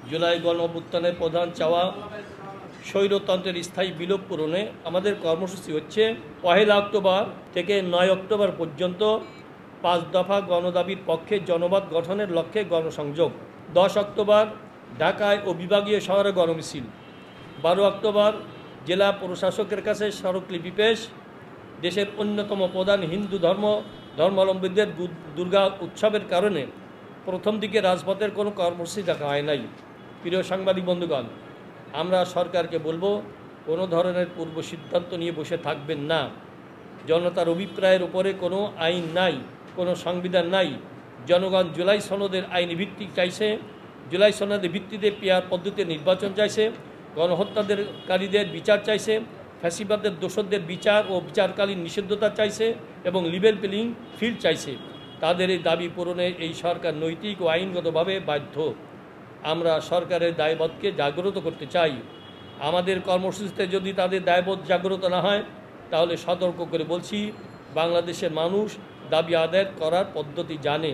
জুলাই গণ অভ্যুত্থানের প্রধান চাওয়া স্বৈরতন্ত্রের স্থায়ী বিলোপ পূরণে আমাদের কর্মসূচি হচ্ছে 1 অক্টোবর থেকে 9 অক্টোবর পর্যন্ত 5 দফা গণদাবির পক্ষে জনমত গঠনের লক্ষ্যে গণসংযোগ। 10 অক্টোবর ঢাকায় ও বিভাগীয় শহরে গণমিছিল। 12 অক্টোবর জেলা প্রশাসকের কাছে স্মারকলিপি পেশ। দেশের অন্যতম প্রধান হিন্দু ধর্মাবলম্বীদের দুর্গা উৎসবের কারণে প্রথম দিকে রাজপথের কোনো কর্মসূচি দেখা হয় নাই। প্রিয় সাংবাদিক বন্ধুগণ, আমরা সরকারকে বলবো, কোনো ধরনের পূর্ব সিদ্ধান্ত নিয়ে বসে থাকবেন না। জনতার অভিপ্রায়ের উপরে কোনো আইন নাই, কোনো সংবিধান নাই। জনগণ জুলাই সনদের আইনি ভিত্তি চাইছে, জুলাই সনদের ভিত্তিতে পিয়ার পদ্ধতিতে নির্বাচন চাইছে, গণহত্যাকারীদের বিচার চাইছে, ফ্যাসিবাদের দোষরদের বিচার ও বিচারকালীন নিষিদ্ধতা চাইছে এবং লিভেল প্লেইং ফিল্ড চাইছে। তাদের এই দাবি পূরণে এই সরকার নৈতিক ও আইনগতভাবে বাধ্য। আমরা সরকারের দায়বোধকে জাগ্রত করতে চাই। আমাদের কর্মসূচিতে যদি তাদের দায়বোধ জাগ্রত না হয়, তাহলে সতর্ক করে বলছি, বাংলাদেশের মানুষ দাবি আদায় করার পদ্ধতি জানে।